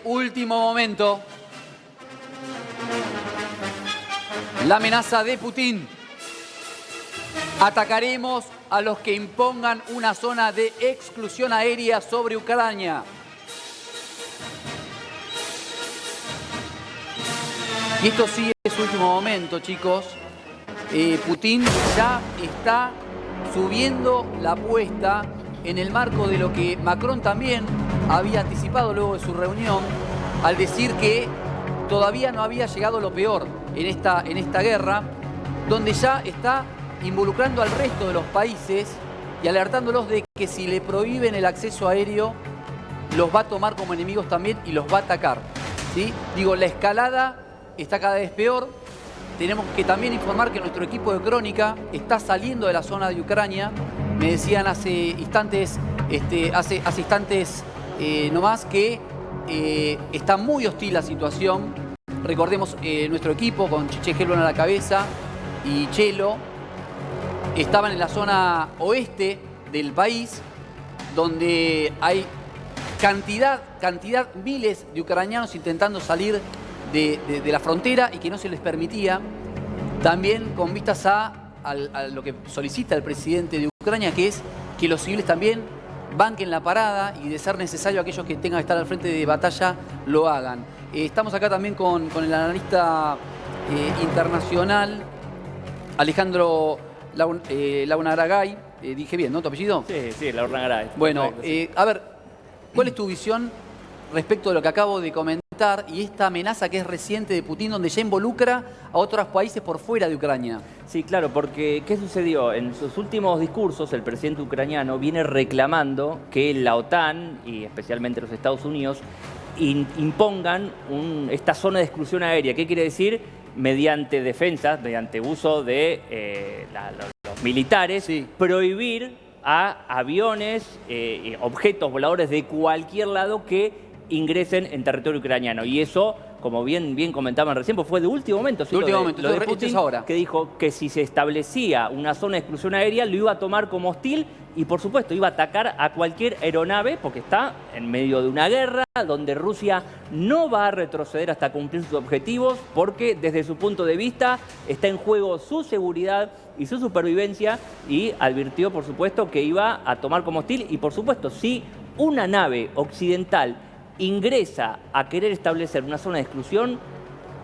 Último momento. La amenaza de Putin. Atacaremos a los que impongan una zona de exclusión aérea sobre Ucrania. Y esto sigue su último momento, chicos. Putin ya está subiendo la apuesta en el marco de lo que Macron también había anticipado luego de su reunión, al decir que todavía no había llegado lo peor en esta guerra, donde ya está involucrando al resto de los países y alertándolos de que si le prohíben el acceso aéreo, los va a tomar como enemigos también y los va a atacar, ¿sí? Digo, la escalada está cada vez peor. Tenemos que también informar que nuestro equipo de crónica está saliendo de la zona de Ucrania. Me decían hace instantes nomás que está muy hostil la situación. Recordemos nuestro equipo con Chiche Helbron a la cabeza y Chelo estaban en la zona oeste del país, donde hay cantidad, miles de ucranianos intentando salir de la frontera y que no se les permitía. También con vistas a lo que solicita el presidente de Ucrania, que es que los civiles también banquen la parada y, de ser necesario, aquellos que tengan que estar al frente de batalla lo hagan. Estamos acá también con el analista internacional Alejandro Launaragay. Dije bien, ¿no? ¿Tu apellido? Sí, Launaragay. Bueno, a ver, ¿cuál es tu visión respecto de lo que acabo de comentar y esta amenaza que es reciente de Putin, donde ya involucra a otros países por fuera de Ucrania? Sí, claro, porque ¿qué sucedió? En sus últimos discursos, el presidente ucraniano viene reclamando que la OTAN, y especialmente los Estados Unidos, impongan esta zona de exclusión aérea. ¿Qué quiere decir? Mediante defensas, mediante uso de los militares, sí, prohibir a aviones, objetos voladores de cualquier lado que ingresen en territorio ucraniano. Y eso, como bien comentaban recién, pues fue de último momento. ¿Sí? Lo de Putin, ahora, que dijo que si se establecía una zona de exclusión aérea, lo iba a tomar como hostil y, por supuesto, iba a atacar a cualquier aeronave, porque está en medio de una guerra donde Rusia no va a retroceder hasta cumplir sus objetivos, porque desde su punto de vista está en juego su seguridad y su supervivencia, y advirtió, por supuesto, que iba a tomar como hostil. Y, por supuesto, si una nave occidental ingresa a querer establecer una zona de exclusión,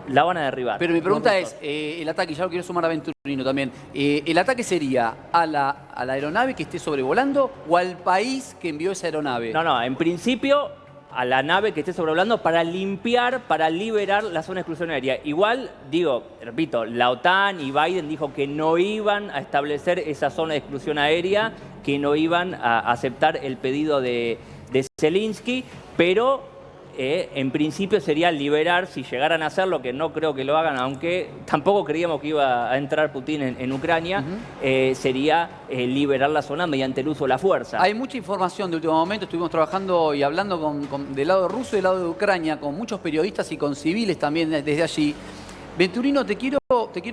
la van a derribar. Pero mi pregunta es, el ataque, ya lo quiero sumar a Venturino también, ¿el ataque sería a la aeronave que esté sobrevolando o al país que envió esa aeronave? No, en principio a la nave que esté sobrevolando para limpiar, para liberar la zona de exclusión aérea. Igual, repito, la OTAN y Biden dijo que no iban a establecer esa zona de exclusión aérea, que no iban a aceptar el pedido de Zelensky, pero en principio sería liberar, si llegaran a hacerlo, que no creo que lo hagan, aunque tampoco creíamos que iba a entrar Putin en Ucrania, sería liberar la zona mediante el uso de la fuerza. Hay mucha información de último momento, estuvimos trabajando y hablando del lado ruso y del lado de Ucrania, con muchos periodistas y con civiles también desde allí. Venturino, te quiero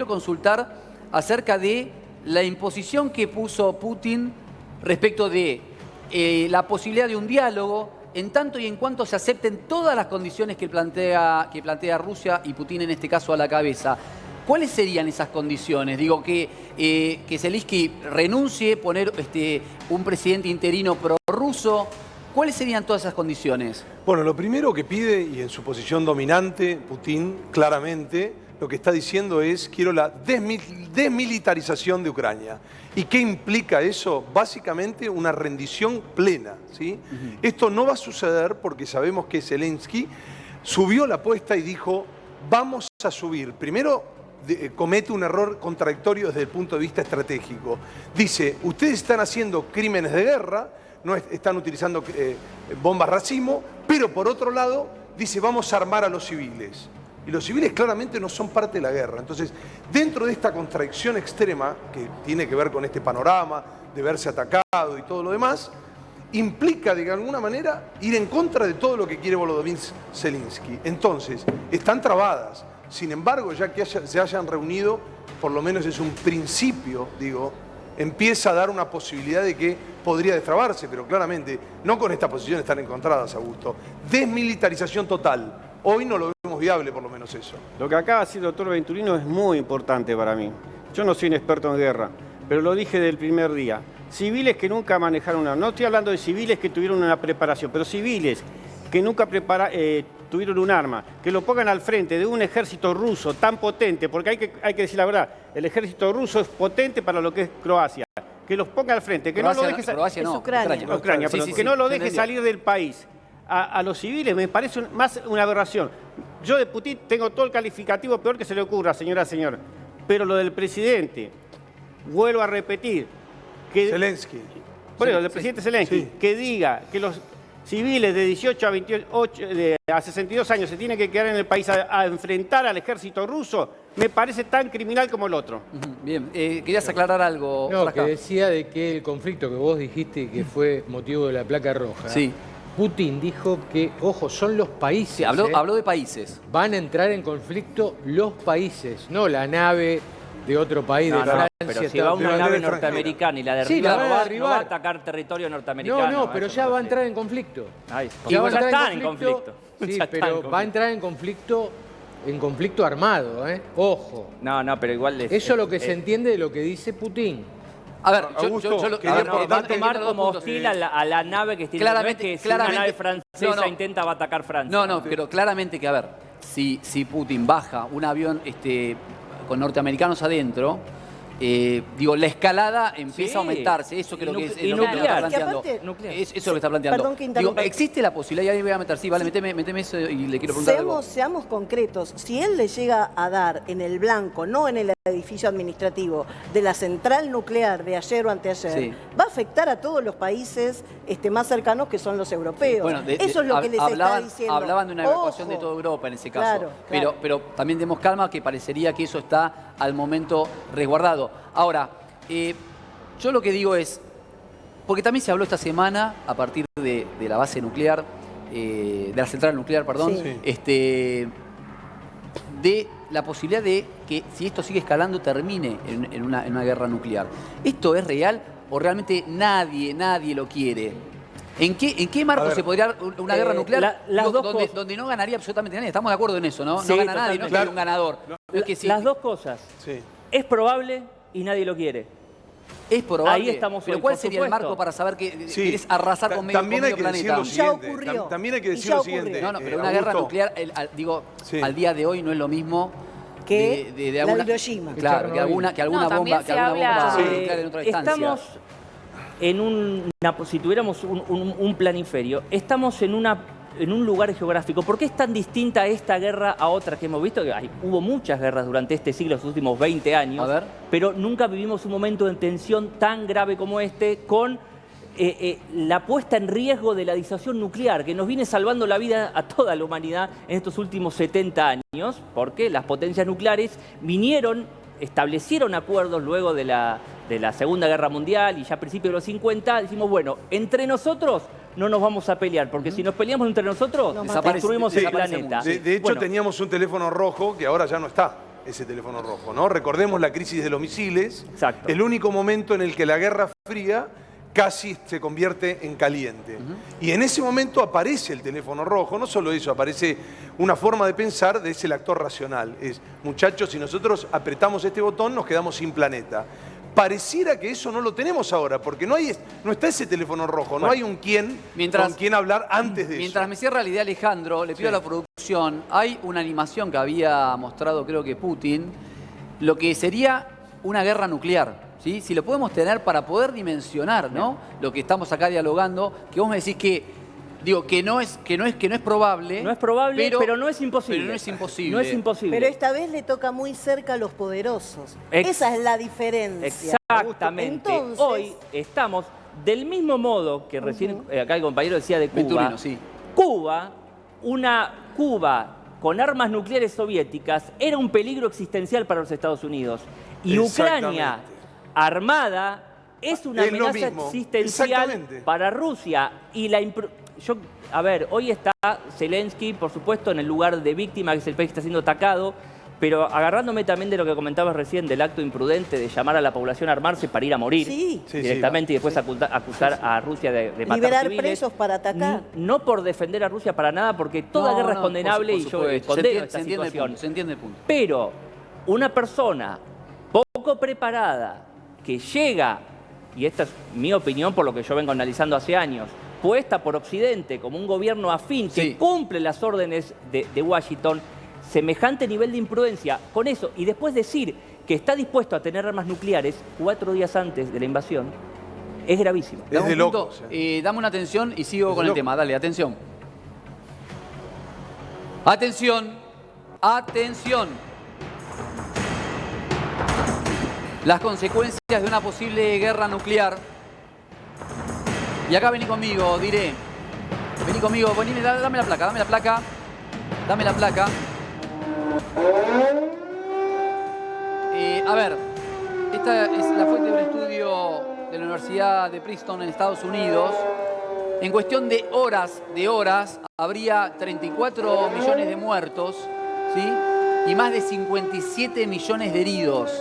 consultar acerca de la imposición que puso Putin respecto de la posibilidad de un diálogo, en tanto y en cuanto se acepten todas las condiciones que plantea Rusia y Putin en este caso a la cabeza. ¿Cuáles serían esas condiciones? Digo, que Zelensky renuncie, poner un presidente interino prorruso. ¿Cuáles serían todas esas condiciones? Bueno, lo primero que pide, y en su posición dominante, Putin, claramente, lo que está diciendo es: quiero la desmilitarización de Ucrania. ¿Y qué implica eso? Básicamente una rendición plena, ¿sí? Esto no va a suceder porque sabemos que Zelensky subió la apuesta y dijo: vamos a subir. Primero, comete un error contradictorio desde el punto de vista estratégico. Dice: ustedes están haciendo crímenes de guerra, no están utilizando bombas racimo, pero por otro lado dice: vamos a armar a los civiles. Y los civiles claramente no son parte de la guerra. Entonces, dentro de esta contradicción extrema, que tiene que ver con este panorama de verse atacado y todo lo demás, implica de alguna manera ir en contra de todo lo que quiere Volodymyr Zelensky. Entonces, están trabadas. Sin embargo, ya que se hayan reunido, por lo menos es un principio, empieza a dar una posibilidad de que podría destrabarse, pero claramente no con estas posiciones tan encontradas, Augusto. Desmilitarización total. Hoy no lo vemos viable, por lo menos eso. Lo que acaba de decir el doctor Venturino es muy importante para mí. Yo no soy un experto en guerra, pero lo dije del primer día. Civiles que nunca manejaron una... No estoy hablando de civiles que tuvieron una preparación, pero civiles que nunca tuvieron un arma, que lo pongan al frente de un ejército ruso tan potente, porque hay que decir la verdad, el ejército ruso es potente para lo que es Croacia. Que los ponga al frente, que Croacia, no lo deje Croacia no, Ucrania, sí, perdón, sí, que sí, no lo deje entendido. salir del país. A los civiles me parece más una aberración. Yo de Putin tengo todo el calificativo peor que se le ocurra, señora, señor. Pero lo del presidente, vuelvo a repetir, que Zelensky. bueno, el presidente Zelensky, Sí. que diga que los civiles de 18 a 28, a 62 años se tienen que quedar en el país a enfrentar al ejército ruso, me parece tan criminal como el otro. Ujú, bien, querías aclarar algo, No, Frasca. que decía de que el conflicto que vos dijiste que fue motivo de la placa roja. Sí. Putin dijo que, ojo, son los países. Sí, habló de países. Van a entrar en conflicto los países, no la nave de otro país, No, de no, Francia. pero si Estados va una Pero nave extranjera. norteamericana y la derriba, Sí, la van a no va a derribar. atacar territorio norteamericano. No, pero eso ya no va a sé. entrar en conflicto. Ay, Ya va a ya entrar está en conflicto. Sí, Ya está en pero va a conflicto. entrar en conflicto armado, ¿eh? Ojo. No, pero igual... Eso es lo que se entiende de lo que dice Putin. A ver, Augusto, lo- quería a ver, No, va a aportarte- tomar entiendo como los puntos. hostil a la nave que tiene. Claramente- no es que si claramente- una nave francesa no. intenta va a atacar Francia. No, pero claramente que, a ver, si Putin baja un avión con norteamericanos adentro, digo, la escalada empieza Sí. a aumentarse. Eso creo que es Y lo que está nuclear. planteando. Que aparte- Nuclear. Eso es lo que está planteando. Perdón que Digo, interrumpa. existe la posibilidad, y ahí voy a meter, sí, vale, meteme eso y le quiero preguntar algo. Seamos concretos. Si él le llega a dar en el blanco, no en el edificio administrativo, de la central nuclear de ayer o anteayer, Sí. va a afectar a todos los países más cercanos que son los europeos. Bueno, Eso es lo que les está diciendo. Hablaban de una evacuación Ojo. de toda Europa en ese caso. Claro, claro. Pero también demos calma que parecería que eso está al momento resguardado. Ahora, yo lo que digo es, porque también se habló esta semana a partir de la base nuclear, de la central nuclear, perdón, Sí. de la posibilidad de que si esto sigue escalando termine en una guerra nuclear. ¿Esto es real o realmente nadie lo quiere? ¿En qué A marco ver, se podría dar una guerra nuclear las dos donde, cosas. donde no ganaría absolutamente nadie? Estamos de acuerdo en eso, ¿no? Sí, No gana nadie, no es que totalmente. haya un ganador. No es que sí, Las dos cosas. Sí. Es probable y nadie lo quiere. es probable. Ahí estamos Pero hoy, ¿cuál por sería el supuesto. marco para saber que Sí. querés arrasar con medio, También con hay medio que decir planeta? lo Y ya siguiente. ocurrió. También hay que Y decir ya lo ocurrió. siguiente. No, pero una guerra Augusto, nuclear, digo, Sí. al día de hoy no es lo mismo Que la alguna, de Hiroshima. Claro, que alguna No, bomba, también que se alguna habla- bomba Sí. nuclear en otra distancia. Estamos si tuviéramos un planiferio, estamos en un lugar geográfico. ¿Por qué es tan distinta esta guerra a otras que hemos visto? Que hubo muchas guerras durante este siglo, los últimos 20 años, A ver. pero nunca vivimos un momento de tensión tan grave como este con la puesta en riesgo de la disuasión nuclear, que nos viene salvando la vida a toda la humanidad en estos últimos 70 años, porque las potencias nucleares establecieron acuerdos luego de la Segunda Guerra Mundial y ya a principios de los 50, decimos, bueno, entre nosotros no nos vamos a pelear, porque si nos peleamos entre nosotros, destruimos el desaparece el planeta. mundo. De hecho, Bueno, teníamos un teléfono rojo que ahora ya no está, ese teléfono rojo, ¿no? Recordemos la crisis de los misiles. Exacto. El único momento en el que la Guerra Fría casi se convierte en caliente. Y en ese momento aparece el teléfono rojo, no solo eso, aparece una forma de pensar de ese actor racional. Es, muchachos, si nosotros apretamos este botón, nos quedamos sin planeta. Pareciera que eso no lo tenemos ahora, porque no está ese teléfono rojo, no hay un con quien hablar antes de Mientras eso. me cierra la idea Alejandro, le pido a la producción, hay una animación que había mostrado creo que Putin, lo que sería una guerra nuclear. ¿Sí? Si lo podemos tener para poder dimensionar, ¿no? Lo que estamos acá dialogando, que vos me decís que no es probable. no es probable, pero no es imposible. Pero no es imposible. No es imposible. Pero esta vez le toca muy cerca a los poderosos. Ex- Esa es la diferencia. Exactamente. Entonces, Hoy estamos del mismo modo que recién acá el compañero decía de Cuba. Venturino, sí. Una Cuba con armas nucleares soviéticas era un peligro existencial para los Estados Unidos. Y Ucrania armada es una Es lo amenaza mismo. existencial Exactamente. para Rusia. Y hoy está Zelensky, por supuesto, en el lugar de víctima, que es el país que está siendo atacado. Pero agarrándome también de lo que comentabas recién, del acto imprudente de llamar a la población a armarse para ir a morir Sí. directamente y después acusar a Rusia de matar Liberar civiles. presos para atacar. No por defender a Rusia para nada, porque toda No, guerra es no, condenable por y yo supuesto. condeno esta Se entiende el situación. punto, se entiende el punto. Pero una persona poco preparada que llega, y esta es mi opinión por lo que yo vengo analizando hace años, puesta por Occidente como un gobierno afín que Sí. cumple las órdenes de Washington, semejante nivel de imprudencia con eso, y después decir que está dispuesto a tener armas nucleares 4 días antes de la invasión, es gravísimo. Es Dame de un punto, locos. dame una atención y sigo Es con de el locos. tema. Dale, atención. Atención. Atención. Las consecuencias de una posible guerra nuclear. Y acá vení conmigo, diré. Vení conmigo, vení, dame la placa, dame la placa. Dame la placa. A ver, esta es la fuente de un estudio de la Universidad de Princeton en Estados Unidos. En cuestión de horas, habría 34 millones de muertos, ¿sí? Y más de 57 millones de heridos.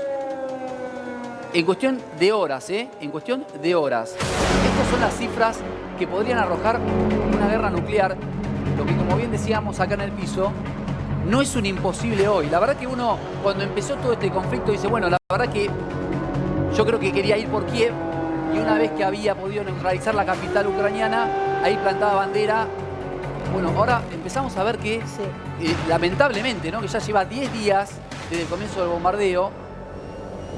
En cuestión de horas, ¿eh? En cuestión de horas. Estas son las cifras que podrían arrojar una guerra nuclear, lo que, como bien decíamos acá en el piso, no es un imposible hoy. La verdad que uno, cuando empezó todo este conflicto, dice, bueno, la verdad que yo creo que quería ir por Kiev, y una vez que había podido neutralizar la capital ucraniana, ahí plantaba bandera. Bueno, ahora empezamos a ver que, lamentablemente, ¿no? Que ya lleva 10 días desde el comienzo del bombardeo,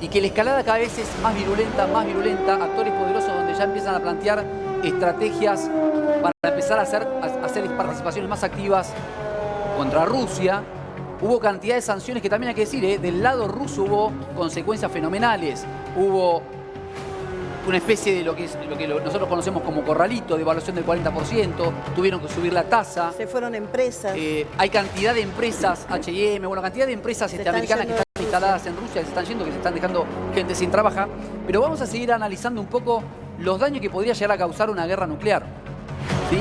y que la escalada cada vez es más virulenta, actores poderosos donde ya empiezan a plantear estrategias para empezar a hacer participaciones más activas contra Rusia. Hubo cantidad de sanciones que también hay que decir, del lado ruso hubo consecuencias fenomenales. Hubo una especie de lo que nosotros conocemos como corralito, de evaluación del 40%, tuvieron que subir la tasa. Se fueron empresas. Hay cantidad de empresas, H&M, cantidad de empresas Se están americanas que yendo están instaladas en Rusia, que se están yendo, que se están dejando gente sin trabajo. Pero vamos a seguir analizando un poco los daños que podría llegar a causar una guerra nuclear. ¿Sí?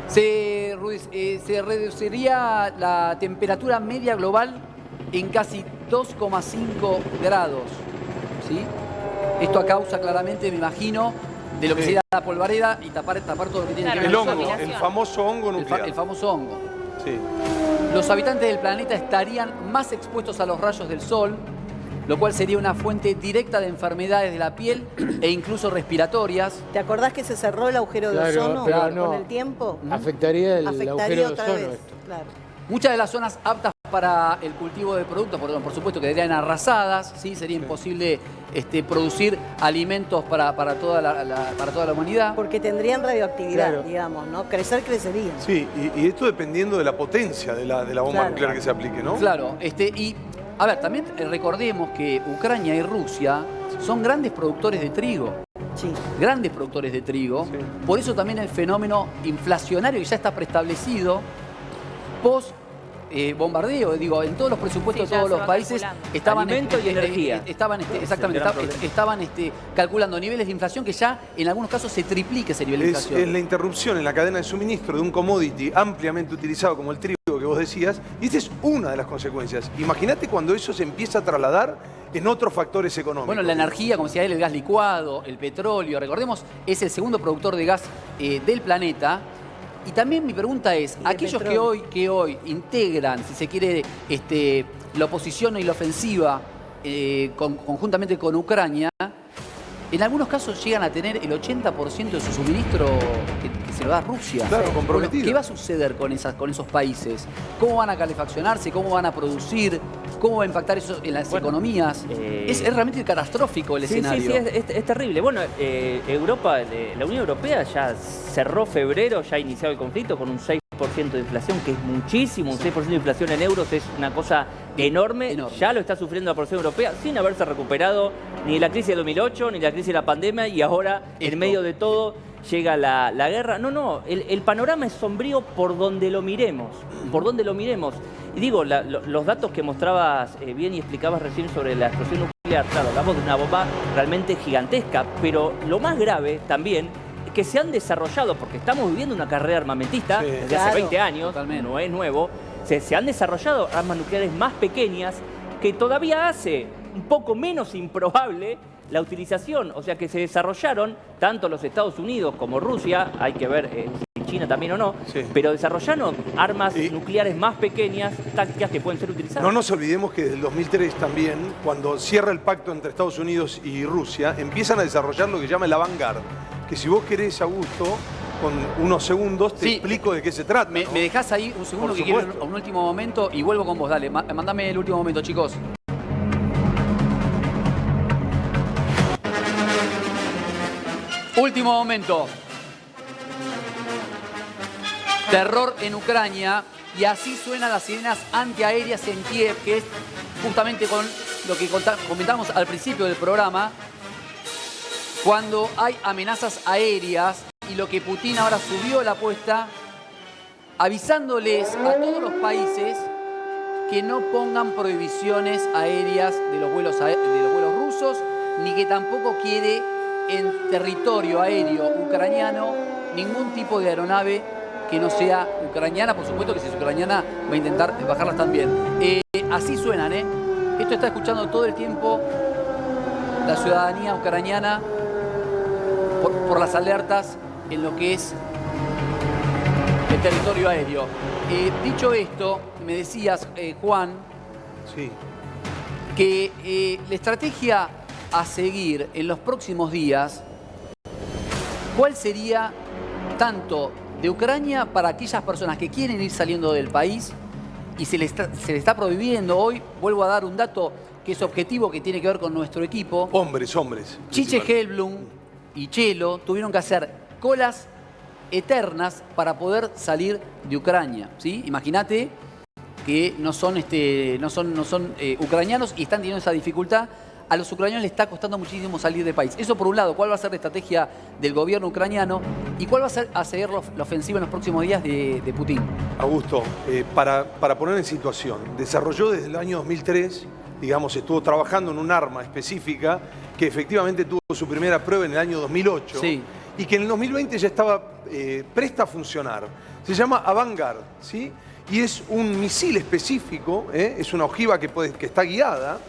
Se reduciría la temperatura media global en casi 2,5 grados. ¿Sí? Esto a causa claramente, me imagino, de lo que sería la polvareda y tapar todo lo que tiene que ver El con hongo, el famoso hongo nuclear. el famoso hongo. Sí. Los habitantes del planeta estarían más expuestos a los rayos del sol, lo cual sería una fuente directa de enfermedades de la piel e incluso respiratorias. ¿Te acordás que se cerró el agujero de Claro, ozono pero con no. el tiempo? Afectaría el Afectaría agujero de otra ozono vez. esto. Claro. Muchas de las zonas aptas para el cultivo de productos, por supuesto, quedarían arrasadas, ¿sí? Sería imposible producir alimentos para toda la humanidad. Porque tendrían radioactividad, Claro. digamos, ¿no? Crecerían. Sí, y esto dependiendo de la potencia de la bomba Claro. nuclear que se aplique, ¿no? Claro, y a ver, también recordemos que Ucrania y Rusia son grandes productores de trigo. Sí. Grandes productores de trigo. Sí. Por eso también el fenómeno inflacionario que ya está preestablecido post bombardeo, digo, en todos los presupuestos Sí, de ya todos se los va países calculando. estaban Alimento y energía. estaban exactamente, gran problema. estaban calculando niveles de inflación que ya en algunos casos se triplica ese nivel de Es inflación. la interrupción en la cadena de suministro de un commodity ampliamente utilizado como el trigo que vos decías, y esta es una de las consecuencias. Imagínate cuando eso se empieza a trasladar en otros factores económicos. Bueno, la energía, como decía él, el gas licuado, el petróleo, recordemos, es el segundo productor de gas del planeta. Y también mi pregunta es, Y de aquellos petróleo. que hoy integran, si se quiere, la oposición y la ofensiva conjuntamente con Ucrania, en algunos casos llegan a tener el 80% de su suministro que se lo da Rusia. Claro, Bueno, comprometido. ¿qué va a suceder con esos países? ¿Cómo van a calefaccionarse? ¿Cómo van a producir? ¿Cómo va a impactar eso en las economías? Es realmente catastrófico el escenario. Sí, es terrible. Bueno, Europa, la Unión Europea ya cerró febrero, ya ha iniciado el conflicto con un 6% de inflación, que es muchísimo. Un 6% de inflación en euros es una cosa enorme. Enorme. Ya lo está sufriendo la población europea sin haberse recuperado ni la crisis del 2008, ni la crisis de la pandemia, y ahora, en Esto. medio de todo, llega la guerra. No, el panorama es sombrío por donde lo miremos. Por donde lo miremos. Y digo, los datos que mostrabas bien y explicabas recién sobre la explosión nuclear, claro, hablamos de una bomba realmente gigantesca, pero lo más grave también es que se han desarrollado, porque estamos viviendo una carrera armamentista Sí. desde Claro. hace 20 años, Totalmente. no es nuevo, se han desarrollado armas nucleares más pequeñas que todavía hace un poco menos improbable la utilización. O sea que se desarrollaron tanto los Estados Unidos como Rusia, hay que ver si China también o no, Sí. pero desarrollaron armas Y- nucleares más pequeñas, tácticas que pueden ser utilizadas. No nos olvidemos que desde el 2003 también, cuando cierra el pacto entre Estados Unidos y Rusia, empiezan a desarrollar lo que llama el Vanguard, que si vos querés, Augusto, con unos segundos te Sí. explico de qué se trata. Me ¿no? dejás ahí un segundo Por que quiero supuesto. un último momento y vuelvo con vos. Dale, mandame el último momento, chicos. Último momento. Terror en Ucrania y así suenan las sirenas antiaéreas en Kiev, que es justamente con lo que comentamos al principio del programa, cuando hay amenazas aéreas y lo que Putin ahora subió la apuesta avisándoles a todos los países que no pongan prohibiciones aéreas de los vuelos rusos, ni que tampoco quiere en territorio aéreo ucraniano ningún tipo de aeronave que no sea ucraniana. Por supuesto que si es ucraniana va a intentar bajarlas también. Así suenan, ¿eh? Esto está escuchando todo el tiempo la ciudadanía ucraniana por las alertas en lo que es el territorio aéreo. Dicho esto, me decías, Juan, Sí. que la estrategia a seguir en los próximos días, ¿cuál sería tanto de Ucrania para aquellas personas que quieren ir saliendo del país y se le está prohibiendo hoy? Vuelvo a dar un dato que es objetivo, que tiene que ver con nuestro equipo. Hombres. Chiche principalmente. Hellblum y Chelo tuvieron que hacer colas eternas para poder salir de Ucrania, ¿sí? Imagínate que no son ucranianos y están teniendo esa dificultad. A los ucranianos les está costando muchísimo salir del país. Eso por un lado, ¿cuál va a ser la estrategia del gobierno ucraniano? ¿Y cuál va a ser a seguir la ofensiva en los próximos días de Putin? Augusto, para poner en situación, desarrolló desde el año 2003, digamos, estuvo trabajando en un arma específica que efectivamente tuvo su primera prueba en el año 2008 Sí. y que en el 2020 ya estaba presta a funcionar. Se llama Vanguard, ¿sí? Y es un misil específico, es una ojiva que está guiada,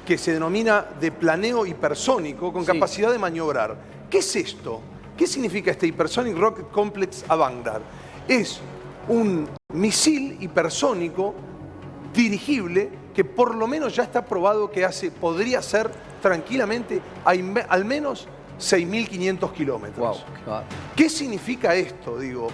que se denomina de planeo hipersónico con Sí. capacidad de maniobrar. ¿Qué es esto? ¿Qué significa este Hypersonic Rocket Complex Vanguard? Es un misil hipersónico dirigible que por lo menos ya está probado que podría ser tranquilamente al menos 6.500 kilómetros. Wow. ¿Qué significa esto? Digo,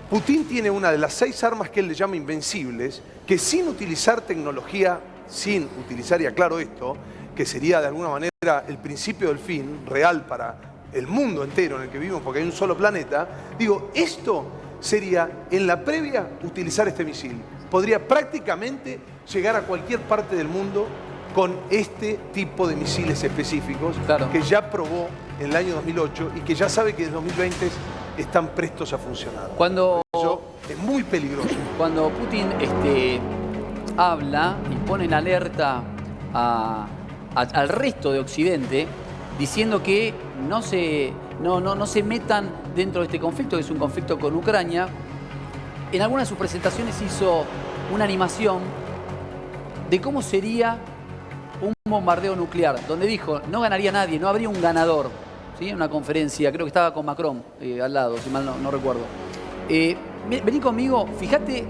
Putin tiene una de las 6 armas que él le llama invencibles, que sin utilizar tecnología, sin utilizar, y aclaro esto, que sería de alguna manera el principio del fin real para el mundo entero en el que vivimos, porque hay un solo planeta, digo, esto sería en la previa utilizar este misil. Podría prácticamente llegar a cualquier parte del mundo con este tipo de misiles específicos, Claro. que ya probó en el año 2008 y que ya sabe que en 2020 están prestos a funcionar. Cuando Es muy peligroso. Cuando Putin habla y pone en alerta al resto de Occidente, diciendo que no se metan dentro de este conflicto, que es un conflicto con Ucrania, en alguna de sus presentaciones hizo una animación de cómo sería un bombardeo nuclear, donde dijo, no ganaría nadie, no habría un ganador. ¿Sí? En una conferencia, creo que estaba con Macron al lado, si mal no recuerdo. Vení conmigo, fíjate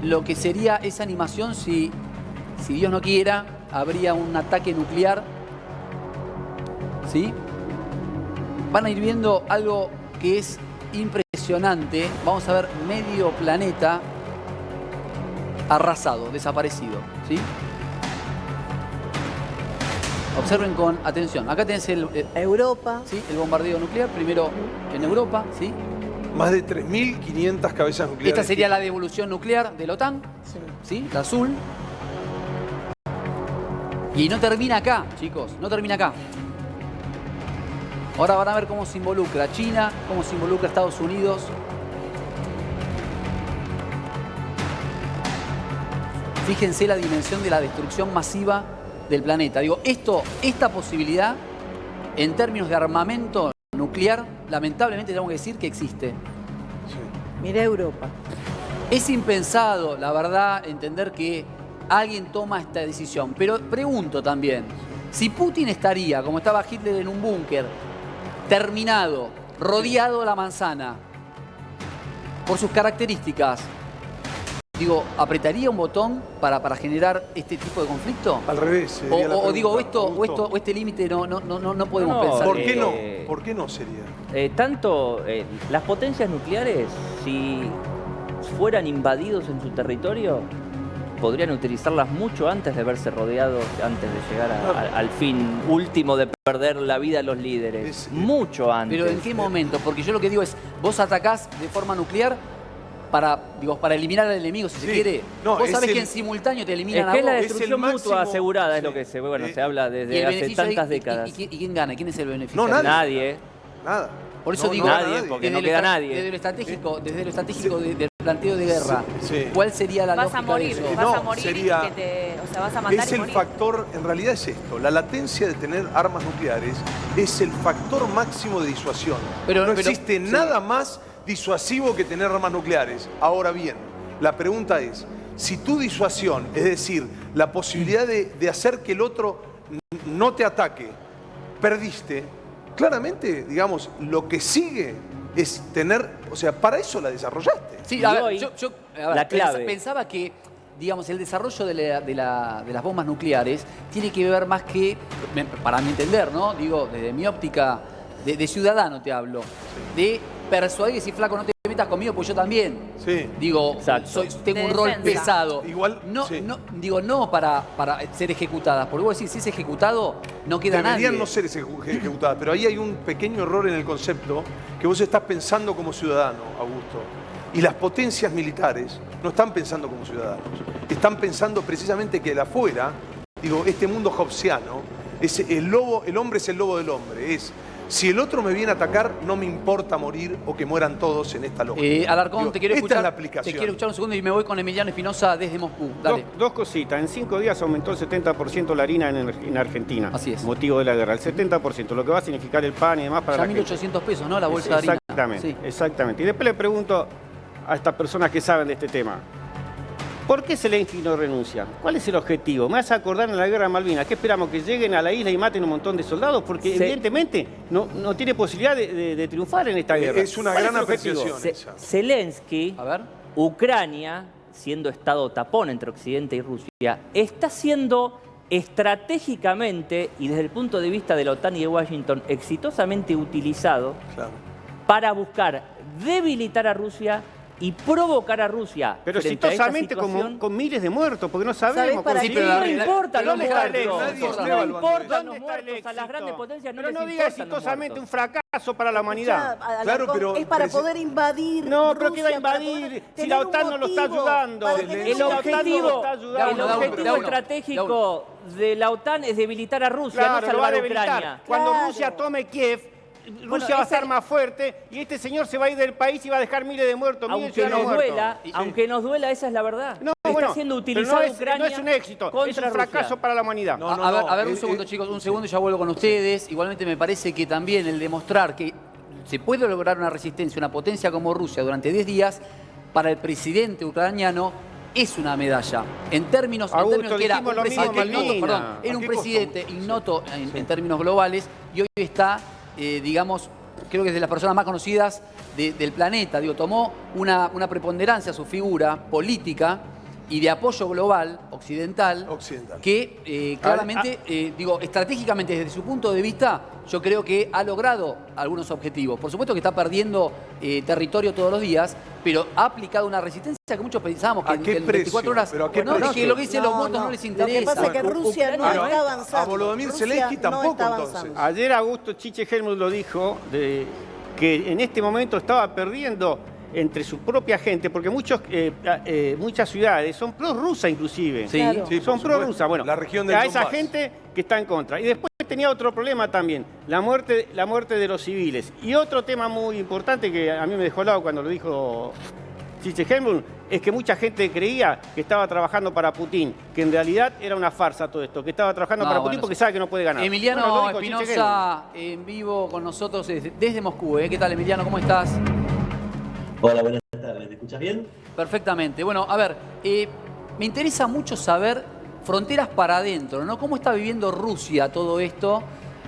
lo que sería esa animación si Dios no quiera, habría un ataque nuclear. ¿Sí? Van a ir viendo algo que es impresionante. Vamos a ver medio planeta arrasado, desaparecido. ¿Sí? Observen con atención. Acá tenés Europa. ¿sí? El bombardeo nuclear, primero en Europa, ¿sí? Más de 3.500 cabezas nucleares. Esta sería la devolución nuclear de la OTAN, ¿sí? La azul. Y no termina acá, chicos, no termina acá. Ahora van a ver cómo se involucra China, cómo se involucra Estados Unidos. Fíjense la dimensión de la destrucción masiva del planeta. Digo, esta posibilidad, en términos de armamento nuclear, lamentablemente tenemos que decir que existe. Sí. Mira Europa. Es impensado, la verdad, entender que alguien toma esta decisión. Pero pregunto también, si Putin estaría, como estaba Hitler, en un búnker, terminado, rodeado de la manzana, por sus características, digo, ¿apretaría un botón para generar este tipo de conflicto? Al revés. sería la O digo, pregunta, Augusto. o este límite no podemos No, pensar. ¿Por qué no? Eh, ¿Por qué no sería? Las potencias nucleares, si fueran invadidos en su territorio, podrían utilizarlas mucho antes de verse rodeados, antes de llegar al fin último de perder la vida a los líderes. Mucho antes. Pero ¿en qué momento? Porque yo lo que digo es, vos atacás de forma nuclear para eliminar al enemigo, si se Sí. quiere. No, vos es sabés el- que en simultáneo te Es eliminan que a la vos. destrucción máximo- mutua asegurada es lo sí. que se habla Y desde el hace beneficio ahí- tantas décadas. ¿Y quién gana? ¿Quién es el beneficio? No, nadie. Nadie. Nada. Por eso No, digo, no, nadie, porque no desde queda lo nadie. Desde lo estratégico del planteo de guerra, Sí. ¿cuál sería la Vas a lógica morir, de eso? vas No, a morir sería- y o sea, vas a matar Es y el morir. factor, en realidad es esto, la latencia de tener armas nucleares es el factor máximo de disuasión. Pero- no pero- existe sí. nada más disuasivo que tener armas nucleares. Ahora bien, la pregunta es, si tu disuasión, es decir, la posibilidad de hacer que el otro no te ataque, perdiste, claramente, digamos, lo que sigue es tener, o sea, para eso la desarrollaste. Sí, Y a ver, hoy, yo a ver, la clave. pensaba que, digamos, el desarrollo de las bombas nucleares tiene que ver más que, para mi entender, ¿no? Digo, desde mi óptica de ciudadano te hablo, de persuadir y decir, flaco, no te metas conmigo, pues yo también. Sí. Digo, Exacto. tengo De un rol defensa. pesado. Igual, no, sí. no para ser ejecutadas. Porque vos decís, si es ejecutado, no queda Deberían nadie. no ser ejecutadas, pero ahí hay un pequeño error en el concepto que vos estás pensando como ciudadano, Augusto. Y las potencias militares no están pensando como ciudadanos. Están pensando precisamente que de afuera, digo, este mundo hobbesiano, es el hombre es el lobo del hombre. Es, si el otro me viene a atacar, no me importa morir o que mueran todos en esta lógica. Alarcón, Digo, te quiero esta escuchar. es la aplicación. Te quiero escuchar un segundo y me voy con Emiliano Espinosa desde Moscú. Dale. Dos cositas. En 5 días aumentó el 70% la harina en Argentina. Así es. Motivo de la guerra. El 70%, lo que va a significar el pan y demás para Ya la gente. 1.800 pesos, ¿no? La bolsa de harina. Exactamente, Sí. exactamente. Y después le pregunto a estas personas que saben de este tema, ¿por qué Zelensky no renuncia? ¿Cuál es el objetivo? ¿Me hace acordar en la guerra de Malvinas? ¿Qué esperamos? ¿Que lleguen a la isla y maten un montón de soldados? Porque Sí. evidentemente no tiene posibilidad de triunfar en esta guerra. Es una ¿Cuál gran el objetivo? apreciación. esa. Zelensky, A ver. Ucrania, siendo estado tapón entre Occidente y Rusia, está siendo estratégicamente y desde el punto de vista de la OTAN y de Washington exitosamente utilizado Claro. para buscar debilitar a Rusia y provocar a Rusia. Pero frente a esta exitosamente situación. con miles de muertos, porque no ¿Sabés sabemos. para Sí, qué? pero No la- importa pero los ¿dónde está el muertos. éxito? Nadie está No evaluando importan eso. los ¿Dónde está el muertos. A las éxito? grandes potencias no Pero les no diga importan los exitosamente un muertos. fracaso para la humanidad. Alarcón, Claro, pero es para preci- poder invadir. No, pero ¿qué va a Rusia, para invadir? poder Si tener la un OTAN no lo está motivo, ayudando. para tener El un La OTAN no lo objetivo, está ayudando. el Dauno, objetivo Dauno, estratégico de la OTAN es debilitar a Rusia, no Claro, lo va a salvar a debilitar. Ucrania. Cuando Claro. Rusia tome Kiev, Bueno, Rusia va a ese- estar más fuerte y este señor se va a ir del país y va a dejar miles de muertos, miles de Aunque ciudadanos nos muertos. duela, aunque nos duela, esa es la verdad. No, Está bueno, siendo pero utilizado Ucrania no es un éxito, es contra un fracaso Rusia. para la humanidad. No, A ver, un es- segundo, chicos, un segundo y ya vuelvo con ustedes. Igualmente me parece que también el demostrar que se puede lograr una resistencia, una potencia como Rusia durante 10 días, para el presidente ucraniano es una medalla. En términos Augusto, que era dijimos un lo mismo presidente en ignoto, Malvinas. perdón, era ¿A un qué presidente costó? ignoto en términos globales y hoy está, digamos, creo que es de las personas más conocidas del planeta. Digo, tomó una preponderancia a su figura política y de apoyo global, occidental, que claramente, digo, estratégicamente desde su punto de vista, yo creo que ha logrado algunos objetivos. Por supuesto que está perdiendo territorio todos los días, pero ha aplicado una resistencia que muchos pensábamos que ¿A qué en 24 precio? horas... ¿Pero a qué no, es precio? que lo que dicen los No, muertos no no. les Lo interesa. que pasa es que Rusia no Ucrania, está a avanzando. Volodymyr Rusia Zelensky no tampoco, está entonces. avanzando. Ayer Augusto Chiche Helmut lo dijo, que en este momento estaba perdiendo entre su propia gente, porque muchas ciudades son prorrusas inclusive. Sí. Claro. Sí, por Son supuesto. prorrusas. Bueno, La región del a esa Donbass. gente que está en contra. Y después tenía otro problema también, la muerte de los civiles. Y otro tema muy importante que a mí me dejó lado cuando lo dijo Chiche Helmut, es que mucha gente creía que estaba trabajando para Putin, que en realidad era una farsa todo esto, que estaba trabajando No, para bueno, Putin porque sí. sabe que no puede ganar. Emiliano Bueno, lo dijo Chiche Helmut. Espinosa en vivo con nosotros desde Moscú. ¿Eh? ¿Qué tal, Emiliano? ¿Cómo estás? Hola, buenas tardes. escuchas bien? Perfectamente. Bueno, a ver, me interesa mucho saber fronteras para adentro, ¿no? ¿Cómo está viviendo Rusia todo esto,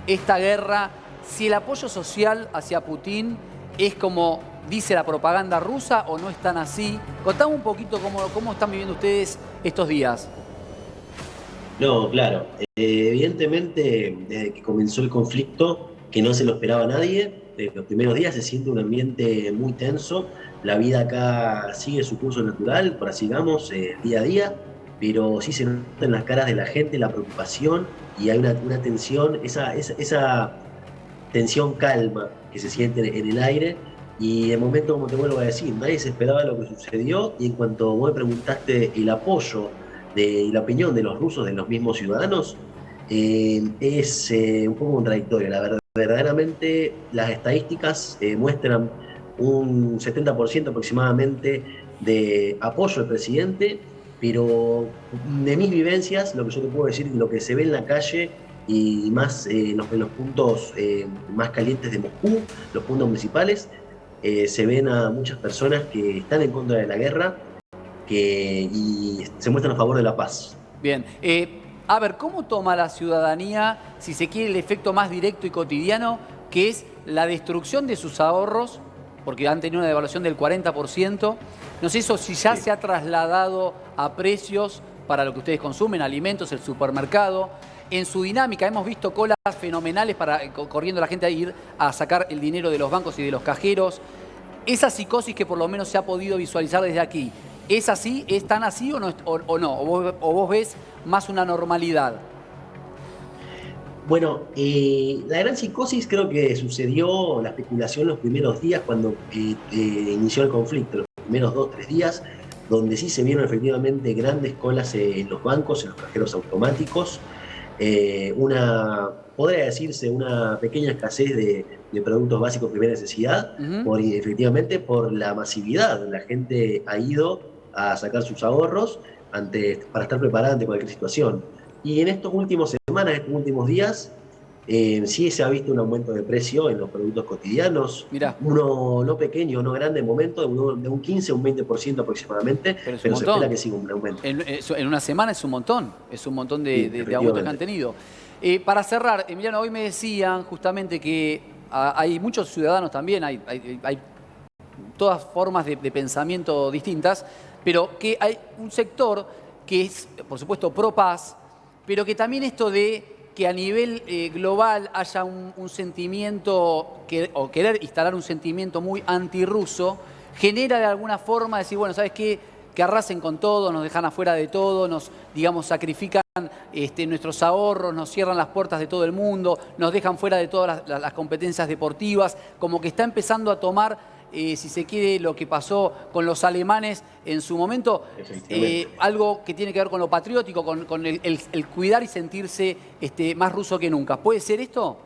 esta guerra? Si el apoyo social hacia Putin es como dice la propaganda rusa o no es tan así. Contame un poquito cómo están viviendo ustedes estos días. No, claro. Evidentemente, desde que comenzó el conflicto, que no se lo esperaba a nadie, desde los primeros días se siente un ambiente muy tenso. La vida acá sigue su curso natural, por así digamos, día a día, pero sí se nota en las caras de la gente la preocupación y hay una tensión, esa tensión calma que se siente en el aire. Y de momento, como te vuelvo a decir, nadie se esperaba lo que sucedió y en cuanto vos me preguntaste el apoyo y la opinión de los rusos, de los mismos ciudadanos, es un poco contradictorio. La verdad, verdaderamente las estadísticas muestran un 70% aproximadamente de apoyo al presidente, pero de mis vivencias, lo que yo te puedo decir, lo que se ve en la calle y más en los puntos más calientes de Moscú, los puntos municipales, se ven a muchas personas que están en contra de la guerra y se muestran a favor de la paz. Bien. A ver, ¿cómo toma la ciudadanía, si se quiere, el efecto más directo y cotidiano, que es la destrucción de sus ahorros, porque han tenido una devaluación del 40%? No sé eso si ya se ha trasladado a precios para lo que ustedes consumen, alimentos, el supermercado. En su dinámica hemos visto colas fenomenales corriendo la gente a ir a sacar el dinero de los bancos y de los cajeros. Esa psicosis que por lo menos se ha podido visualizar desde aquí, ¿es así? ¿Es tan así o no? ¿O vos ves más una normalidad? Bueno, la gran psicosis creo que sucedió, la especulación los primeros días cuando inició el conflicto, los primeros 2-3 días, donde sí se vieron efectivamente grandes colas en los bancos, en los cajeros automáticos. Podría decirse una pequeña escasez de productos básicos de primera necesidad, efectivamente por la masividad. La gente ha ido a sacar sus ahorros para estar preparada ante cualquier situación. Y en estas últimas semanas, estos últimos días, sí se ha visto un aumento de precio en los productos cotidianos. Mirá. Uno no pequeño, no grande, en momento de un 15 a un 20% aproximadamente, pero se espera que siga un aumento. En una semana es un montón de aumentos que han tenido. Para cerrar, Emiliano, hoy me decían justamente que hay muchos ciudadanos también, hay todas formas de pensamiento distintas, pero que hay un sector que es, por supuesto, pro paz, pero que también esto de que a nivel global haya un sentimiento, o querer instalar un sentimiento muy antirruso, genera de alguna forma decir, bueno, ¿sabes qué? Que arrasen con todo, nos dejan afuera de todo, nos, digamos, sacrifican nuestros ahorros, nos cierran las puertas de todo el mundo, nos dejan fuera de todas las competencias deportivas, como que está empezando a tomar, si se quiere, lo que pasó con los alemanes en su momento, algo que tiene que ver con lo patriótico, con el cuidar y sentirse más ruso que nunca. ¿Puede ser esto?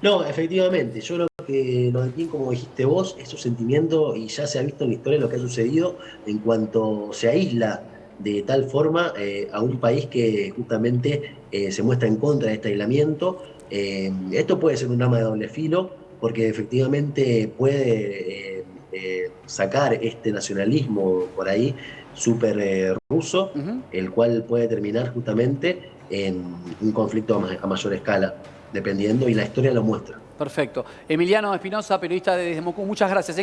No, efectivamente. Yo creo que lo de Putin, como dijiste vos, es un sentimiento y ya se ha visto en la historia lo que ha sucedido en cuanto se aísla de tal forma a un país que justamente se muestra en contra de este aislamiento. Esto puede ser un arma de doble filo porque efectivamente puede sacar este nacionalismo por ahí súper ruso, el cual puede terminar justamente en un conflicto a mayor escala, dependiendo, y la historia lo muestra. Perfecto. Emiliano Espinosa, periodista de Desde Moscú, muchas gracias.